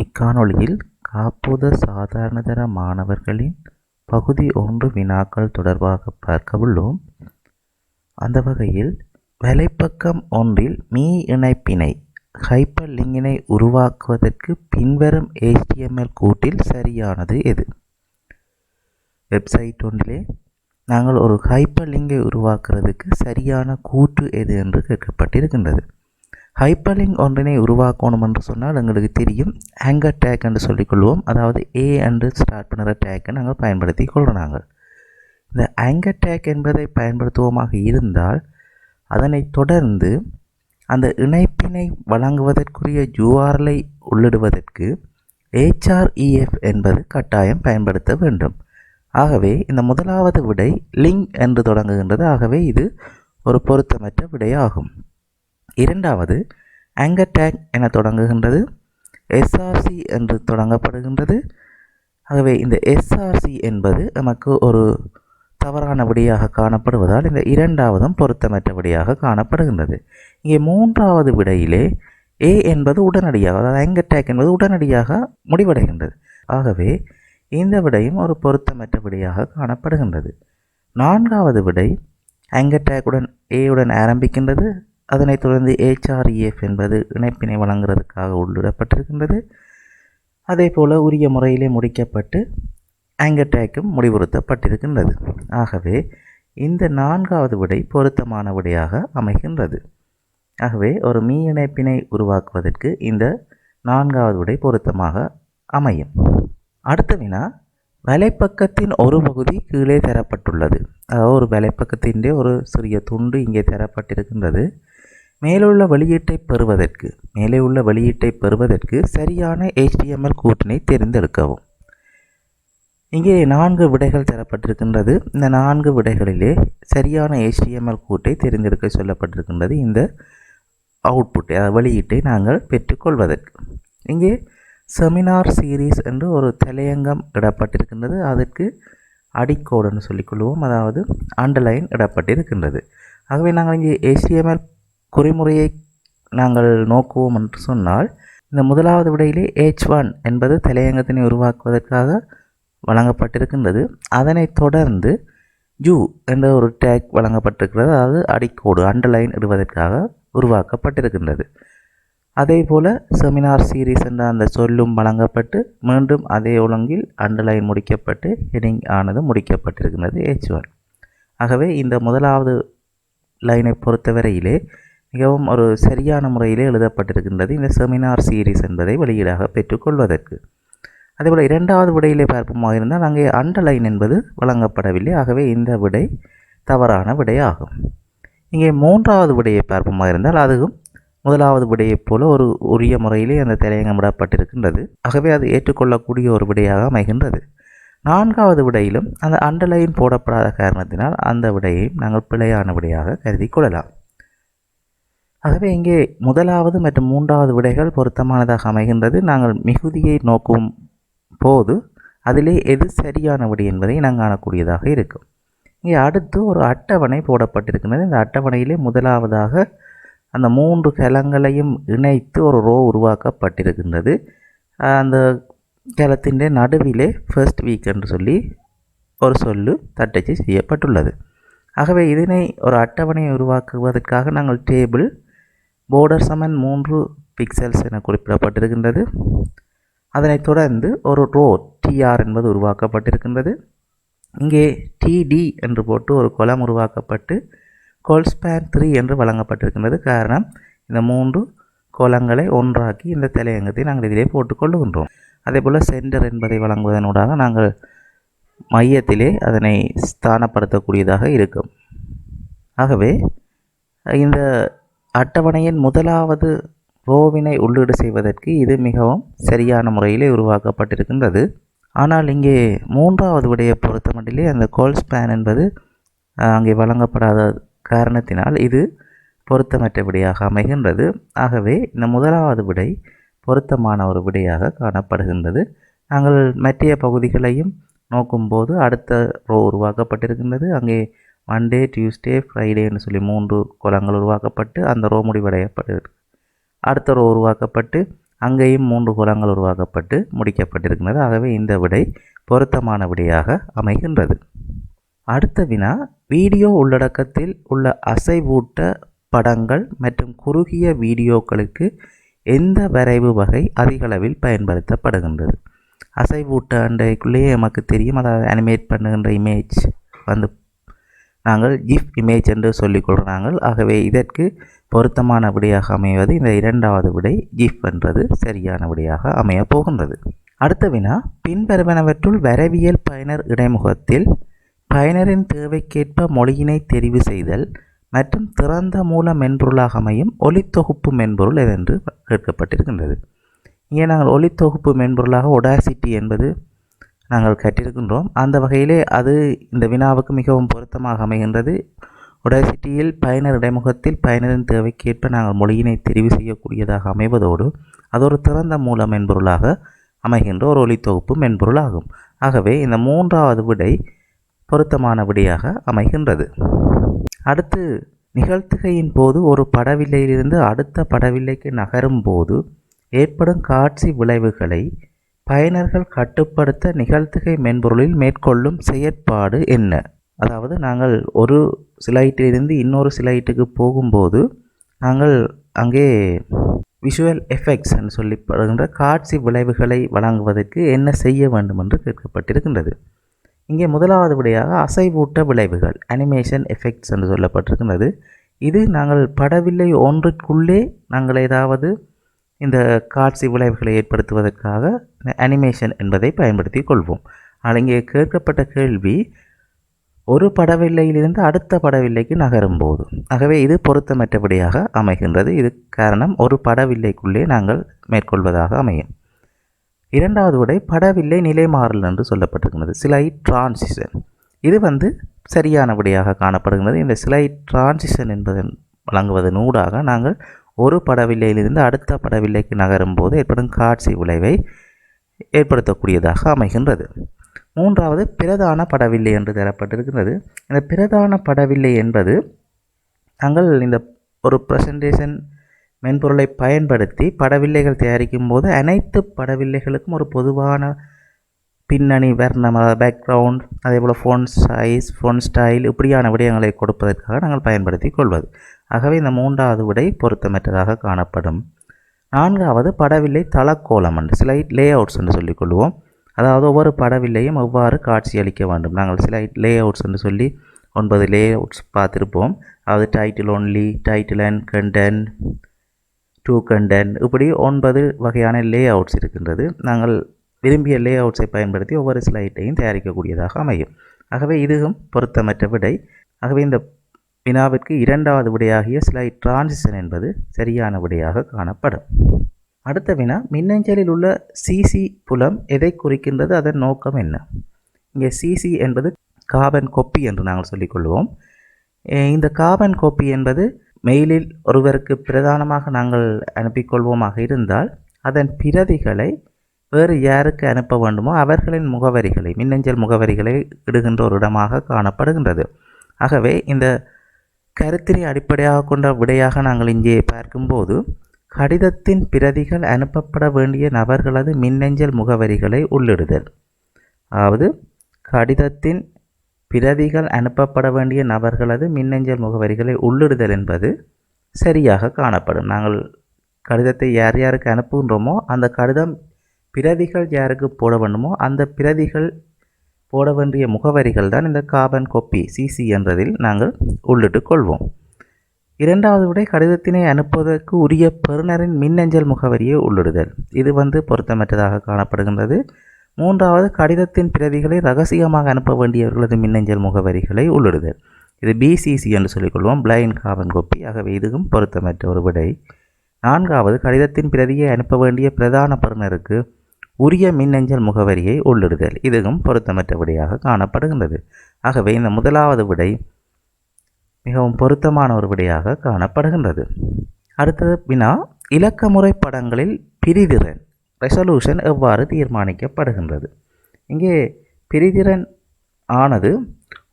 இக்காணொளியில் காப்போத சாதாரணதர மாணவர்களின் பகுதி 1 வினாக்கள் தொடர்பாக பார்க்க உள்ளோம். அந்த வகையில் வலைப்பக்கம் ஒன்றில் மீ இணைப்பினை ஹைப்பர் லிங்கினை உருவாக்குவதற்கு பின்வரும் HTML கூட்டில் சரியானது எது? வெப்சைட் ஒன்றிலே நாங்கள் ஒரு ஹைப்பர் லிங்கை உருவாக்குறதுக்கு சரியான கூற்று எது என்று கேட்கப்பட்டிருக்கின்றது. ஹைப்பர் லிங்க் ஒன்றினை உருவாக்கணும் என்று சொன்னால் எங்களுக்கு தெரியும் ஆங்கர் டேக் என்று சொல்லிக்கொள்வோம். அதாவது ஏ என்று ஸ்டார்ட் பண்ணுற டேக்கை நாங்கள் பயன்படுத்தி கொள்கிறோம். நாங்கள் இந்த ஆங்கர் டேக் என்பதை பயன்படுத்துவோமாக இருந்தால் அதனை தொடர்ந்து அந்த இணைப்பினை வழங்குவதற்குரிய URL-ஐ உள்ளிடுவதற்கு href என்பது கட்டாயம் பயன்படுத்த வேண்டும். ஆகவே இந்த முதலாவது விடை லிங்க் என்று தொடங்குகின்றது. ஆகவே இது ஒரு பொருத்தமற்ற விடையாகும். இரண்டாவது ஆங்கர் டேக் என தொடங்குகின்றது, src என்று தொடங்கப்படுகின்றது. ஆகவே இந்த src என்பது நமக்கு ஒரு தவறான விடையாக காணப்படுவதால் இந்த இரண்டாவதும் பொருத்தமற்ற விடையாக காணப்படுகின்றது. இங்கே மூன்றாவது விடையிலே a என்பது உடனடியாக, அதாவது ஆங்கர் டேக் என்பது உடனடியாக முடிவடைகின்றது. ஆகவே இந்த விடையும் ஒரு பொருத்தமற்ற விடையாக காணப்படுகின்றது. நான்காவது விடை ஆங்கர் டேக்குடன் a உடன் ஆரம்பிக்கின்றது. அதனைத் தொடர்ந்து href என்பது இணைப்பினை வழங்குவதற்காக உள்ளிடப்பட்டிருக்கின்றது. அதே போல் உரிய முறையிலே முடிக்கப்பட்டு ஆங்கர் டேக்கும் முடிவுறுத்தப்பட்டிருக்கின்றது. ஆகவே இந்த நான்காவது விடை பொருத்தமான விடையாக அமைகின்றது. ஆகவே ஒரு மீ இணைப்பினை உருவாக்குவதற்கு இந்த நான்காவது விடை பொருத்தமாக அமையும். அடுத்த வினா, வலைப்பக்கத்தின் ஒரு பகுதி கீழே தரப்பட்டுள்ளது. அதாவது ஒரு வலைப்பக்கத்தின் ஒரு சிறிய துண்டு இங்கே தரப்பட்டிருக்கின்றது. மேலே உள்ள வெளியீட்டை பெறுவதற்கு சரியான HTML கூற்றினை தேர்ந்தெடுக்கவும். இங்கே 4 விடைகள் தரப்பட்டிருக்கின்றது. இந்த 4 விடைகளிலே சரியான HTML கூட்டை தேர்ந்தெடுக்க சொல்லப்பட்டிருக்கின்றது. இந்த அவுட்புட்டை, வெளியீட்டை நாங்கள் பெற்றுக்கொள்வதற்கு இங்கே செமினார் சீரீஸ் என்று ஒரு தலையங்கம் இடப்பட்டிருக்கின்றது. அதற்கு அடிக்கோடுன்னு சொல்லிக்கொள்வோம், அதாவது அண்டர்லைன் இடப்பட்டிருக்கின்றது. ஆகவே நாங்கள் இங்கே HTML குறிமுறையை நாங்கள் நோக்குவோம் என்று சொன்னால் இந்த முதலாவது விடையிலே h1 என்பது தலையங்கத்தினை உருவாக்குவதற்காக வழங்கப்பட்டிருக்கின்றது. அதனைத் தொடர்ந்து u என்ற ஒரு டேக் வழங்கப்பட்டிருக்கிறது, அதாவது அடிக்கோடு அண்டர்லைன் இடுவதற்காக உருவாக்கப்பட்டிருக்கின்றது. அதே போல் செமினார் சீரீஸ் என்ற அந்த சொல்லும் வழங்கப்பட்டு மீண்டும் அதே ஒழுங்கில் அண்டர்லைன் முடிக்கப்பட்டு ஹெடிங் ஆனது முடிக்கப்பட்டிருக்கின்றது h1. ஆகவே இந்த முதலாவது லைனை பொறுத்தவரையிலே மிகவும் ஒரு சரியான முறையிலே எழுதப்பட்டிருக்கின்றது இந்த செமினார் சீரீஸ் என்பதை வெளியீடாக பெற்றுக்கொள்வதற்கு. அதேபோல் இரண்டாவது விடையிலே பார்ப்போமாக இருந்தால் அங்கே அண்டர்லைன் என்பது வழங்கப்படவில்லை. ஆகவே இந்த விடை தவறான விடையாகும். இங்கே மூன்றாவது விடையை பார்ப்போமாக இருந்தால் அதுவும் முதலாவது விடையைப் போல ஒரு உரிய முறையிலே அந்த தலையங்கம் விடப்பட்டிருக்கின்றது. ஆகவே அது ஏற்றுக்கொள்ளக்கூடிய ஒரு விடையாக அமைகின்றது. நான்காவது விடையிலும் அந்த அண்டர்லைன் போடப்படாத காரணத்தினால் அந்த விடையை நாங்கள் பிழையான விடையாக கருதி கொள்ளலாம். ஆகவே இங்கே முதலாவது மற்றும் மூன்றாவது விடைகள் பொருத்தமானதாக அமைகின்றது. நாங்கள் மிகுதியை நோக்கும் போது அதிலே எது சரியான விடை என்பதை நாங்கள் காணக்கூடியதாக இருக்கும். இங்கே அடுத்து ஒரு அட்டவணை போடப்பட்டிருக்கின்றது. இந்த அட்டவணையிலே முதலாவதாக அந்த 3 கலங்களையும் இணைத்து ஒரு ரோ உருவாக்கப்பட்டிருக்கின்றது. அந்த கலத்தின் நடுவிலே ஃபர்ஸ்ட் வீக் என்று சொல்லி ஒரு சொல்லு தட்டச்சு செய்யப்பட்டுள்ளது. ஆகவே இதனை ஒரு அட்டவணையை உருவாக்குவதற்காக நாங்கள் டேபிள் border சமன் 3 பிக்சல்ஸ் என குறிப்பிடப்பட்டிருக்கின்றது. அதனைத் தொடர்ந்து ஒரு ரோ tr என்பது உருவாக்கப்பட்டிருக்கின்றது. இங்கே td என்று போட்டு ஒரு கொலம் உருவாக்கப்பட்டு colspan 3 என்று வழங்கப்பட்டிருக்கின்றது. காரணம் இந்த 3 கோலங்களை ஒன்றாக்கி இந்த தலையங்கத்தை நாங்கள் இதிலே போட்டுக்கொள்ளுகின்றோம். அதே போல் சென்டர் என்பதை வழங்குவதனூடாக நாங்கள் மையத்திலே அதனை ஸ்தானப்படுத்தக்கூடியதாக இருக்கும். ஆகவே இந்த அட்டவணையின் முதலாவது ரோவினை உள்ளீடு செய்வதற்கு இது மிகவும் சரியான முறையிலே உருவாக்கப்பட்டிருக்கின்றது. ஆனால் இங்கே மூன்றாவது விடையை பொறுத்தமட்டிலே அந்த கோல்ஸ்பேன் என்பது அங்கே வழங்கப்படாத காரணத்தினால் இது பொருத்தமற்ற விடையாக அமைகின்றது. ஆகவே இந்த முதலாவது விடை பொருத்தமான ஒரு விடையாக காணப்படுகின்றது. நாங்கள் மற்ற பகுதிகளையும் நோக்கும்போது அடுத்த ரோ உருவாக்கப்பட்டிருக்கின்றது. அங்கே மண்டே, டியூஸ்டே, ஃப்ரைடே என்று சொல்லி 3 கோலங்கள் உருவாக்கப்பட்டு அந்த ரோ முடிவடையப்பட்டு அடுத்த ரோ உருவாக்கப்பட்டு அங்கேயும் 3 கோலங்கள் உருவாக்கப்பட்டு முடிக்கப்பட்டிருக்கிறது. ஆகவே இந்த விடை பொருத்தமான விடையாக அமைகின்றது. அடுத்த வினா, வீடியோ உள்ளடக்கத்தில் உள்ள அசைவூட்ட படங்கள் மற்றும் குறுகிய வீடியோக்களுக்கு எந்த வரைவு வகை அதிகளவில் பயன்படுத்தப்படுகின்றது? அசைவூட்ட அண்டைக்குள்ளேயே நமக்கு தெரியும், அதாவது அனிமேட் பண்ணுகின்ற இமேஜ் வந்து நாங்கள் ஜிஃப் இமேஜ் என்று சொல்லிக்கொள்கிறாங்க. ஆகவே இதற்கு பொருத்தமான விடையாக அமைவது இந்த இரண்டாவது விடை ஜிஃப் என்றது சரியான விடையாக அமையப் போகின்றது. அடுத்த வினா, பின்வருவனவற்றுள் வரைவியல் பயனர் இடைமுகத்தில் பயனரின் தேவைக்கேற்ப மொழியினை தெரிவு செய்தல் மற்றும் திறந்த மூல மென்பொருளாக அமையும் ஒலித்தொகுப்பு மென்பொருள் எதென்று கேட்கப்பட்டிருக்கின்றது. இங்கே நாங்கள் ஒலித்தொகுப்பு மென்பொருளாக ஒடாசிட்டி என்பது நாங்கள் கற்றிருக்கின்றோம். அந்த வகையிலே அது இந்த வினாவுக்கு மிகவும் பொருத்தமாக அமைகின்றது. ஒடாசிட்டியில் பயனர் இடைமுகத்தில் பயனரின் தேவைக்கேற்ப நாங்கள் மொழியினை தெரிவு செய்யக்கூடியதாக அமைவதோடு அது ஒரு திறந்த மூல மென்பொருளாக அமைகின்ற ஒரு ஒலித்தொகுப்பு மென்பொருள் ஆகும். ஆகவே இந்த மூன்றாவது விடை பொருத்தமான விடையாக அமைகின்றது. அடுத்து, நிகழ்த்துகையின் போது ஒரு படவில்லையிலிருந்து அடுத்த படவில்லைக்கு நகரும் போது ஏற்படும் காட்சி விளைவுகளை பயனர்கள் கட்டுப்படுத்த நிகழ்த்துகை மென்பொருளில் மேற்கொள்ளும் செயற்பாடு என்ன? அதாவது நாங்கள் ஒரு ஸ்லைட்டிலிருந்து இன்னொரு ஸ்லைட்டுக்கு போகும்போது நாங்கள் அங்கே விஷுவல் எஃபெக்ட்ஸ் என்று சொல்லப்படுகின்ற காட்சி விளைவுகளை வழங்குவதற்கு என்ன செய்ய வேண்டும் என்று கேட்கப்பட்டிருக்கின்றது. இங்கே முதலாவது விடையாக அசைவூட்ட விளைவுகள் அனிமேஷன் எஃபெக்ட்ஸ் என்று சொல்லப்பட்டிருக்கின்றது. இது நாங்கள் படவில்லை ஒன்றுக்குள்ளே நாங்கள் ஏதாவது இந்த காட்சி விளைவுகளை ஏற்படுத்துவதற்காக அனிமேஷன் என்பதை பயன்படுத்தி கொள்வோம். ஆனால் இங்கே கேட்கப்பட்ட கேள்வி ஒரு படவில்லையிலிருந்து அடுத்த படவில்லைக்கு நகரும் போது. ஆகவே இது பொருத்தமற்ற விடையாக அமைகின்றது. இது காரணம் ஒரு படவில்லைக்குள்ளே நாங்கள் மேற்கொள்வதாக அமையும். இரண்டாவது விடை படவில்லை நிலை மாறல் என்று சொல்லப்பட்டிருக்கிறது, ஸ்லைட் டிரான்சிஷன். இது சரியான விடையாக காணப்படுகிறது. இந்த ஸ்லைட் டிரான்சிஷன் என்பதை வழங்குவதன் ஊடாக நாங்கள் ஒரு படவில்லையிலிருந்து அடுத்த படவில்லைக்கு நகரும் போது ஏற்படும் காட்சி விளைவை ஏற்படுத்தக்கூடியதாக அமைகின்றது. மூன்றாவது பிரதான படவில்லை என்று தரப்பட்டிருக்கிறது. இந்த பிரதான படவில்லை என்பது நாங்கள் இந்த ஒரு ப்ரெசன்டேஷன் மென்பொருளை பயன்படுத்தி படவில்லைகள் தயாரிக்கும் போது அனைத்து படவில்லைகளுக்கும் ஒரு பொதுவான பின்னணி வர்ணம், பேக்ரவுண்ட், அதே போல் ஃபோன் சைஸ், ஃபோன் ஸ்டைல் இப்படியான விடயங்களை கொடுப்பதற்காக நாங்கள் பயன்படுத்தி கொள்வது. ஆகவே இந்த மூன்றாவது விடை பொருத்தமற்றதாக காணப்படும். நான்காவது படவில்லை தளக்கோலம் என்று ஸ்லைட் லே அவுட்ஸ் என்று சொல்லிக்கொள்வோம். அதாவது ஒவ்வொரு படவில்லையும் எவ்வாறு காட்சியளிக்க வேண்டும். நாங்கள் ஸ்லைட் லே அவுட்ஸ் என்று சொல்லி 9 லே அவுட்ஸ் பார்த்துருப்போம். அதாவது title only, title and content, to content, இப்படி 9 வகையான லே அவுட்ஸ் இருக்கின்றது. நாங்கள் விரும்பிய லே அவுட்ஸை பயன்படுத்தி ஒவ்வொரு ஸ்லைட்டையும் தயாரிக்கக்கூடியதாக அமையும். ஆகவே இதுவும் பொருத்தமற்ற விடை. ஆகவே இந்த வினாவிற்கு இரண்டாவது விடையாகிய ஸ்லைட் டிரான்சிஷன் என்பது சரியான விடையாக காணப்படும். அடுத்த வினா, மின்னஞ்சலில் உள்ள சிசி புலம் எதை குறிக்கின்றது, அதன் நோக்கம் என்ன? இங்கே சிசி என்பது கார்பன் காப்பி என்று நாங்கள் சொல்லிக்கொள்வோம். இந்த கார்பன் காப்பி என்பது மெயிலில் ஒருவருக்கு பிரதானமாக நாங்கள் அனுப்பிக்கொள்வோமாக இருந்தால் அதன் பிரதிகளை வேறு யாருக்கு அனுப்ப வேண்டுமோ அவர்களின் முகவரிகளை, மின்னஞ்சல் முகவரிகளை இடுகின்ற ஒரு இடமாக காணப்படுகின்றது. ஆகவே இந்த கருத்தினை அடிப்படையாக கொண்ட விடையாக நாங்கள் இங்கே பார்க்கும்போது கடிதத்தின் பிரதிகள் அனுப்பப்பட வேண்டிய நபர்களது மின்னஞ்சல் முகவரிகளை உள்ளிடுதல். அதாவது கடிதத்தின் பிரதிகள் அனுப்பப்பட வேண்டிய நபர்களது மின்னஞ்சல் முகவரிகளை உள்ளிடுதல் என்பது சரியாக காணப்படும். நாங்கள் கடிதத்தை யார் யாருக்கு அனுப்புகின்றோமோ அந்த கடிதம் பிரதிகள் யாருக்கு போட வேண்டுமோ அந்த பிரதிகள் போட வேண்டிய முகவரிகள் தான் இந்த கார்பன் காப்பி சிசி என்றதில் நாங்கள் உள்ளிட்டு கொள்வோம். இரண்டாவது விடை கடிதத்தினை அனுப்புவதற்கு உரிய பெறுநரின் மின்னஞ்சல் முகவரியை உள்ளிடுதல். இது பொருத்தமற்றதாக காணப்படுகின்றது. மூன்றாவது கடிதத்தின் பிரதிகளை ரகசியமாக அனுப்ப வேண்டியவர்களது மின்னஞ்சல் முகவரிகளை உள்ளிடுதல். இது பிசிசி என்று சொல்லிக்கொள்வோம், பிளைண்ட் கார்பன் காப்பி. ஆகவே இதுவும் பொருத்தமற்ற ஒரு விடை. நான்காவது கடிதத்தின் பிரதியை அனுப்ப வேண்டிய பிரதான பெறுநருக்கு உரிய மின்னஞ்சல் முகவரியை உள்ளிடுதல். இதுவும் பொருத்தமற்ற விடையாக காணப்படுகின்றது. ஆகவே இந்த முதலாவது விடை மிகவும் பொருத்தமான ஒரு விடையாக காணப்படுகின்றது. அடுத்தது வினா, இலக்கமுறை படங்களில் பிரிதிறன் ரெசல்யூஷன் எவ்வாறு தீர்மானிக்கப்படுகின்றது? இங்கே பிரிதிறன் ஆனது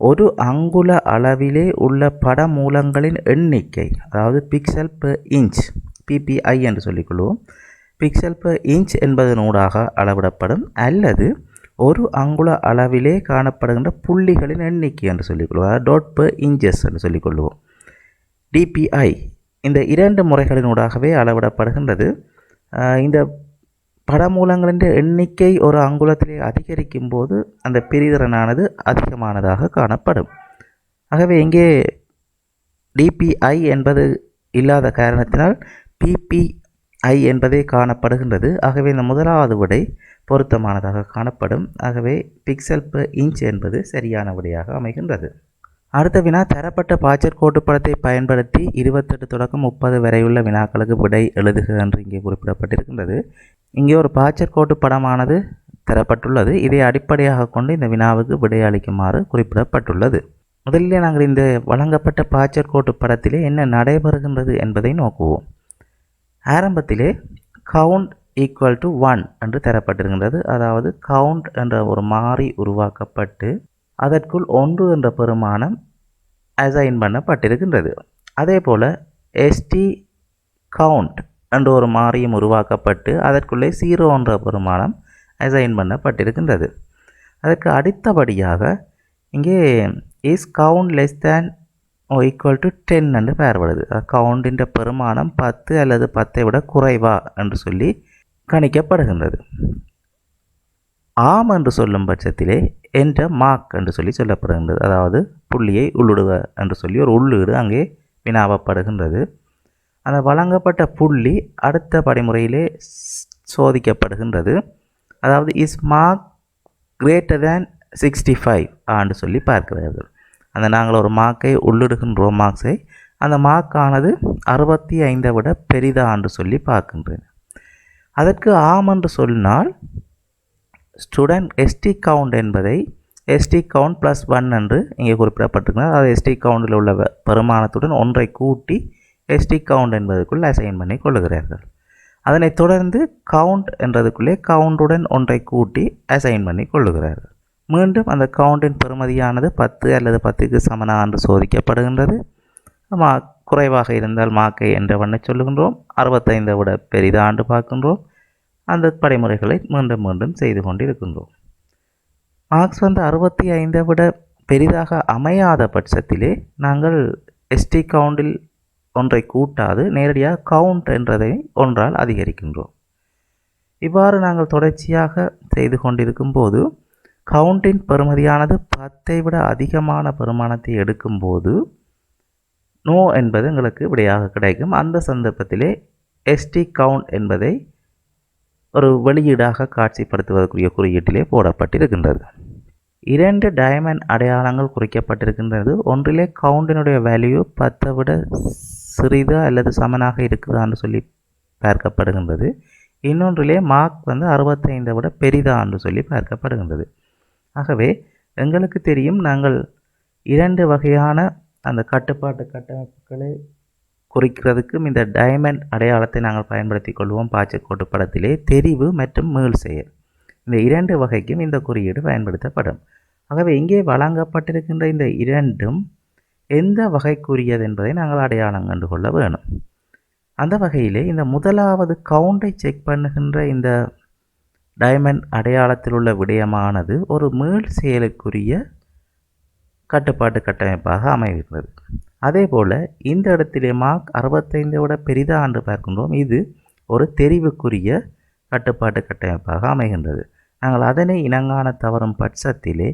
ஒரு அங்குல அளவிலே உள்ள பட மூலங்களின் எண்ணிக்கை, அதாவது பிக்சல் பெர் இன்ச், பிபிஐ என்று சொல்லிக்கொள்வோம், பிக்சல் per இன்ச் என்பதனூடாக அளவிடப்படும் அல்லது ஒரு அங்குல அளவிலே காணப்படுகின்ற புள்ளிகளின் எண்ணிக்கை என்று சொல்லிக்கொள்வோம். அதாவது டாட் per inches என்று சொல்லிக்கொள்வோம். DPI இந்த இரண்டு முறைகளினூடாகவே அளவிடப்படுகின்றது. இந்த படமூலங்களின் எண்ணிக்கை ஒரு அங்குலத்திலே அதிகரிக்கும் போது அந்த பிரிதிறனானது அதிகமானதாக காணப்படும். ஆகவே இங்கே DPI என்பது இல்லாத காரணத்தினால் PPI என்பதே காணப்படுகின்றது. ஆகவே இந்த முதலாவது விடை பொருத்தமானதாக காணப்படும். ஆகவே பிக்சல் per இன்ச் என்பது சரியான விடையாக அமைகின்றது. அடுத்த வினா, தரப்பட்ட பாய்ச்சற் கோட்டுப்படத்தை பயன்படுத்தி 28 தொடக்கம் 30 வரையுள்ள வினாக்களுக்கு விடை எழுதுக என்று இங்கே குறிப்பிடப்பட்டிருக்கின்றது. இங்கே ஒரு பாய்ச்சற் கோட்டு படமானது தரப்பட்டுள்ளது. இதை அடிப்படையாக கொண்டு இந்த வினாவுக்கு விடை அளிக்குமாறு குறிப்பிடப்பட்டுள்ளது. முதலில் நாங்கள் இந்த வழங்கப்பட்ட பாய்ச்சற் கோட்டு படத்திலே என்ன நடைபெறுகின்றது என்பதை நோக்குவோம். ஆரம்பத்திலே கவுண்ட் ஈக்குவல் டு 1 என்று தரப்பட்டிருக்கின்றது. அதாவது கவுண்ட் என்ற ஒரு மாறி உருவாக்கப்பட்டு அதற்குள் 1 என்ற பெருமானம் அசைன் பண்ணப்பட்டிருக்கின்றது. அதே போல் ST கவுண்ட் என்ற ஒரு மாறியும் உருவாக்கப்பட்டு அதற்குள்ளே 0 என்ற பெருமானம் அசைன் பண்ணப்பட்டிருக்கின்றது. அதற்கு அடுத்தபடியாக இங்கே is count less than or equal to 10 என்று பெயர்படுது. கவுண்டின் பெருமானம் 10 அல்லது 10ஐ விட குறைவா என்று சொல்லி கணிக்கப்படுகின்றது. ஆம் என்று சொல்லும் பட்சத்திலே என்ற மார்க் என்று சொல்லப்படுகின்றது. அதாவது புள்ளியை உள்ளிடுக என்று சொல்லி ஒரு உள்ளீடு அங்கே வினாவப்படுகின்றது. அந்த வழங்கப்பட்ட புள்ளி அடுத்த படிமுறையிலே சோதிக்கப்படுகின்றது. அதாவது இஸ் மார்க் கிரேட்டர் தேன் 65 என்று சொல்லி பார்க்கிறார்கள். அந்த நாங்கள் ஒரு மார்க்கை உள்ளிடுகின்றோம் மார்க்ஸை. அந்த மார்க்கானது 65 விட பெரிதா என்று சொல்லி பார்க்கின்றேன். அதற்கு ஆம் என்று சொன்னால் ஸ்டூடெண்ட் ST கவுண்ட் என்பதை ST கவுண்ட் ப்ளஸ் 1 என்று இங்கே குறிப்பிடப்பட்டிருக்கிறது. அதாவது ST கவுண்டில் உள்ள பெருமானத்துடன் ஒன்றை கூட்டி ST கவுண்ட் என்பதற்குள் அசைன் பண்ணி கொள்ளுகிறார்கள். அதனைத் தொடர்ந்து கவுண்ட் என்றதுக்குள்ளே கவுண்டுடன் ஒன்றை கூட்டி அசைன் பண்ணி கொள்ளுகிறார்கள். மீண்டும் அந்த கவுண்டின் பெறுமதியானது 10 அல்லது 10க்கு சமனா என்று சோதிக்கப்படுகின்றது. குறைவாக இருந்தால் மார்க்கை என்ற வண்ணை சொல்லுகின்றோம். 65 விட பெரிதாண்டு பார்க்கின்றோம். அந்த படிமுறைகளை மீண்டும் மீண்டும் செய்து கொண்டிருக்கின்றோம். மார்க்ஸ் 65 விட பெரிதாக அமையாத பட்சத்திலே நாங்கள் ST கவுண்டில் ஒன்றை கூட்டாது நேரடியாக கவுண்ட் என்றதை ஒன்றால் அதிகரிக்கின்றோம். இவ்வாறு நாங்கள் தொடர்ச்சியாக செய்து கொண்டிருக்கும் போது கவுண்டின் பெறுமதியானது 10ஐ விட அதிகமான பெருமானத்தை எடுக்கும்போது நோ என்பது எங்களுக்கு விடையாக கிடைக்கும். அந்த சந்தர்ப்பத்திலே ST கவுண்ட் என்பதை ஒரு வெளியீடாக காட்சிப்படுத்துவதற்குரிய குறியீட்டிலே போடப்பட்டிருக்கின்றது. 2 டைமண்ட் அடையாளங்கள் குறிக்கப்பட்டிருக்கின்றது. ஒன்றிலே கவுண்டினுடைய வேல்யூ 10 விட சிறிது அல்லது சமனாக இருக்குதான்னு சொல்லி பார்க்கப்படுகின்றது. இன்னொன்றிலே மார்க் 65 விட பெரிதான்னு சொல்லி பார்க்கப்படுகின்றது. ஆகவே எங்களுக்கு தெரியும் நாங்கள் 2 வகையான அந்த கட்டுப்பாட்டு கட்டமைப்புகளை குறிக்கிறதுக்கும் இந்த டைமண்ட் அடையாளத்தை நாங்கள் பயன்படுத்தி கொள்வோம். பாய்ச்சற் கோட்டு படத்திலே தெரிவு மற்றும் மீள் செயல் இந்த 2 வகைக்கும் இந்த குறியீடு பயன்படுத்தப்படும். ஆகவே இங்கே வழங்கப்பட்டிருக்கின்ற இந்த இரண்டும் எந்த வகைக்குரியது என்பதை நாங்கள் அடையாளம் கண்டு கொள்ள வேணும். அந்த வகையிலே இந்த முதலாவது கவுண்டை செக் பண்ணுகின்ற இந்த டைமண்ட் அடையாளத்தில் உள்ள விடயமானது ஒரு மீள் செயலுக்குரிய கட்டுப்பாட்டு கட்டமைப்பாக அமைகிறது. அதே போல் இந்த இடத்திலே மார்க் 65 விட பெரிதா என்று பார்க்கின்றோம். இது ஒரு தெரிவுக்குரிய கட்டுப்பாட்டு கட்டமைப்பாக அமைகின்றது. நாங்கள் அதனை இனங்காண தவறும் பட்சத்திலே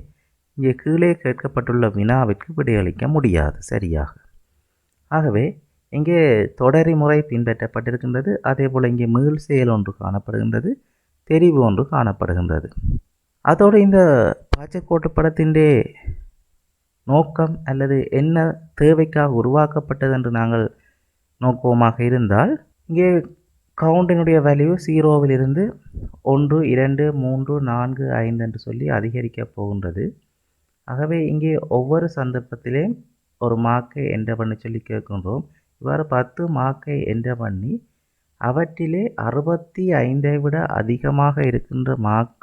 இங்கே கீழே கேட்கப்பட்டுள்ள வினாவிற்கு விடையளிக்க முடியாது சரியாக. ஆகவே இங்கே தொடரி முறை பின்பற்றப்பட்டிருக்கின்றது. அதே போல் இங்கே மீள் செயல் ஒன்று காணப்படுகின்றது, தெரிவு ஒன்று காணப்படுகின்றது. அதோடு இந்த பாய்ச்சற் கோட்டு படத்தின் நோக்கம் அல்லது என்ன தேவைக்காக உருவாக்கப்பட்டது என்று நாங்கள் நோக்குவோமாக இருந்தால் இங்கே கவுண்டினுடைய வேல்யூ 0விலிருந்து 1, 2, 3, 4, 5 என்று சொல்லி அதிகரிக்கப் போகின்றது. ஆகவே இங்கே ஒவ்வொரு சந்தர்ப்பத்திலே ஒரு மார்க்கை என்டர் பண்ணி சொல்லி கேட்கின்றோம். இவ்வாறு 10 மார்க்கை என்டர் பண்ணி அவற்றிலே 65ஐ விட அதிகமாக இருக்கின்ற மார்க்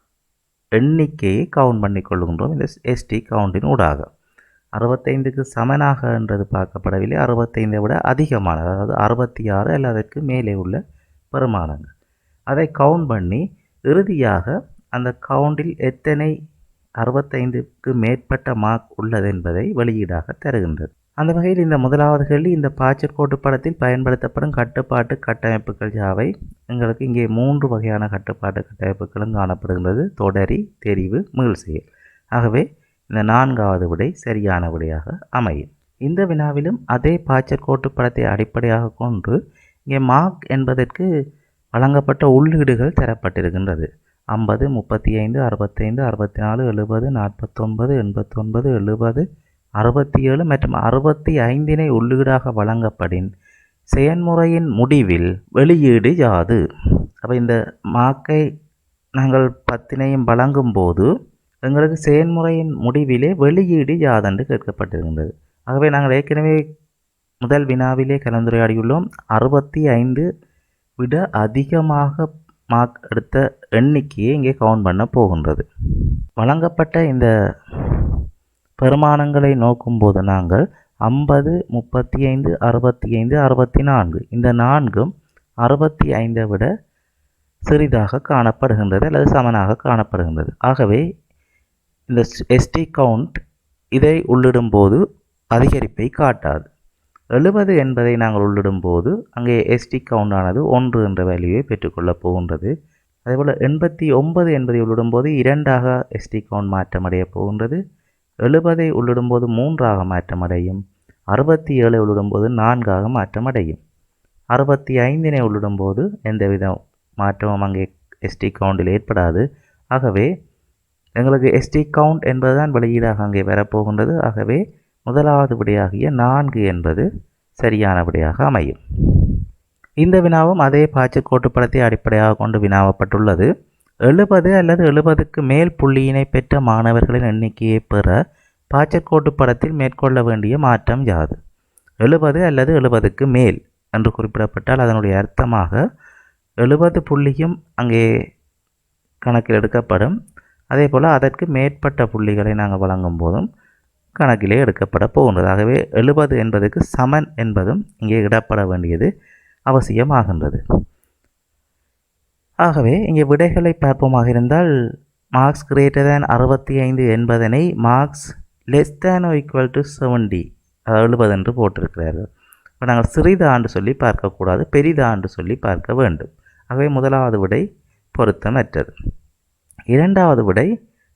எண்ணிக்கையை கவுண்ட் பண்ணி கொள்கின்றோம் இந்த ST கவுண்டின் ஊடாக. 65க்கு சமனாக என்றது பார்க்கப்படவில்லை, 65ஐ விட அதிகமான அதாவது 66 அல்லது அதற்கு மேலே உள்ள பெருமானங்கள். அதை கவுண்ட் பண்ணி இறுதியாக அந்த கவுண்டில் எத்தனை 65க்கு மேற்பட்ட மார்க் உள்ளது என்பதை வெளியீடாக தருகின்றது. அந்த வகையில் இந்த முதலாவது கேள்வி, இந்த பாய்ச்சற்கோட்டு படத்தில் பயன்படுத்தப்படும் கட்டுப்பாட்டு கட்டமைப்புகள் யாவை? எங்களுக்கு இங்கே 3 வகையான கட்டுப்பாட்டு கட்டமைப்புகளும் காணப்படுகின்றது: தொடரி, தெரிவு, மீள்செயல். ஆகவே இந்த 4வது விடை சரியான விடையாக அமையும். இந்த வினாவிலும் அதே பாய்ச்சற்கோட்டு படத்தை அடிப்படையாக கொண்டு இங்கே மார்க் என்பதற்கு வழங்கப்பட்ட உள்ளீடுகள் தரப்பட்டிருக்கின்றது. 50, 35, 65, 64, 70, 49, 89, 70, 67 மற்றும் 65னை உள்ளீடாக வழங்கப்படின் செயன்முறையின் முடிவில் வெளியீடு யாது? அப்போ இந்த மார்க்கை நாங்கள் 10னையும் வழங்கும் போது எங்களுக்கு செயன்முறையின் முடிவிலே வெளியீடு யாதென்று கேட்கப்பட்டிருக்கின்றது. ஆகவே நாங்கள் ஏற்கனவே முதல் வினாவிலே கலந்துரையாடியுள்ளோம். 65 விட அதிகமாக மார்க் எடுத்த எண்ணிக்கையை இங்கே கவுண்ட் பண்ண போகின்றது. வழங்கப்பட்ட இந்த பெருமானங்களை நோக்கும்போது நாங்கள் 50, 35, 65, 64 இந்த 4ம் 65 விட சிறிதாக காணப்படுகின்றது அல்லது சமனாக காணப்படுகின்றது. ஆகவே இந்த எஸ்டி கவுண்ட் இதை உள்ளிடும்போது அதிகரிப்பை காட்டாது. 70 என்பதை நாங்கள் உள்ளிடும்போது அங்கே எஸ்டி கவுண்டானது 1 என்ற வேல்யூவை பெற்றுக்கொள்ளப் போகின்றது. அதேபோல் 89 என்பதை உள்ளிடும்போது 2ஆக எஸ்டி கவுண்ட் மாற்றமடைய போகின்றது. 70ஐ உள்ளிடும்போது 3ஆக மாற்றமடையும். 67ஐ உள்ளிடும்போது 4ஆக மாற்றமடையும். 65னை உள்ளிடும்போது எந்தவித மாற்றமும் அங்கே எஸ்டி கவுண்டில் ஏற்படாது. ஆகவே எங்களுக்கு எஸ்டி கவுண்ட் என்பதுதான் வெளியீடாக அங்கே வரப்போகின்றது. ஆகவே முதலாவது விடையாகிய 4 என்பது சரியான விடையாக அமையும். இந்த வினாவும் அதே பாய்ச்சற்கோட்டு படத்தை அடிப்படையாக கொண்டு வினாவப்பட்டுள்ளது. 70 அல்லது 70க்கு மேல் புள்ளியினை பெற்ற மாணவர்களின் எண்ணிக்கையை பெற பாய்ச்சற்கோட்டு படத்தில் மேற்கொள்ள வேண்டிய மாற்றம் யாது? 70 அல்லது 70க்கு மேல் என்று குறிப்பிடப்பட்டால் அதனுடைய அர்த்தமாக 70 புள்ளியும் அங்கே கணக்கில் எடுக்கப்படும். அதே போல் அதற்கு மேற்பட்ட புள்ளிகளை நாங்கள் வழங்கும் போதும் கணக்கிலே எடுக்கப்பட போகின்றது. ஆகவே 70 என்பதற்கு சமன் என்பதும் இங்கே இடப்பட வேண்டியது அவசியமாகின்றது. ஆகவே இங்கே விடைகளை பார்ப்போமாக இருந்தால் மார்க்ஸ் கிரேட்டர் தேன் 65 என்பதனை marks less than or equal to 70 70 என்று போட்டிருக்கிறார்கள். இப்போ நாங்கள் சிறிதாண்டு சொல்லி பார்க்கக்கூடாது, பெரிதாண்டு சொல்லி பார்க்க வேண்டும். ஆகவே முதலாவது விடை பொருத்தமற்றது. இரண்டாவது விடை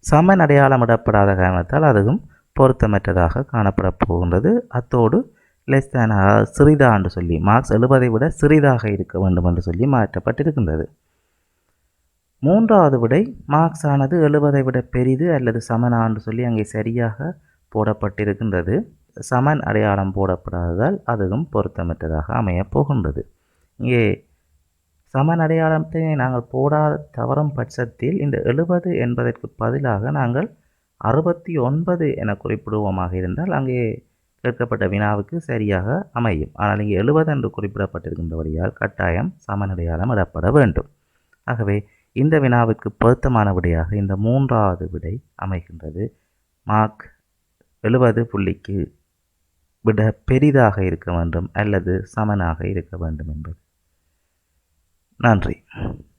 சமன் அடையாளமிடப்படாத காரணத்தால் அதுவும் பொருத்தமற்றதாக காணப்பட போகின்றது. அத்தோடு லெஸ் தேன் சிறிதாண்டு சொல்லி மார்க்ஸ் 70ஐ விட சிறிதாக இருக்க வேண்டும் என்று சொல்லி மாற்றப்பட்டிருக்கின்றது. மூன்றாவது விடை மார்க்ஸ் ஆனது 70ஐ விட பெரிது அல்லது சமனாண்டு சொல்லி அங்கே சரியாக போடப்பட்டிருக்கின்றது. சமன் அடையாளம் போடப்படாததால் அதுவும் பொருத்தமற்றதாக அமையப் போகின்றது. இங்கே சமன் அடையாளத்தை நாங்கள் போடாத தவறும் பட்சத்தில் இந்த 70 என்பதற்கு பதிலாக நாங்கள் 69 என குறிப்பிடுவோமாக இருந்தால் அங்கே கேட்கப்பட்ட வினாவுக்கு சரியாக அமையும். ஆனால் இங்கே 70 என்று குறிப்பிடப்பட்டிருக்கின்றபடியால் கட்டாயம் சமன் அடையாளம் இடப்பட வேண்டும். ஆகவே இந்த வினாவுக்கு பொருத்தமான விடையாக இந்த மூன்றாவது விடை அமைகின்றது. மார்க் 70 புள்ளிக்கு விட பெரிதாக இருக்க வேண்டும் அல்லது சமனாக இருக்க வேண்டும் என்பது. நன்றி.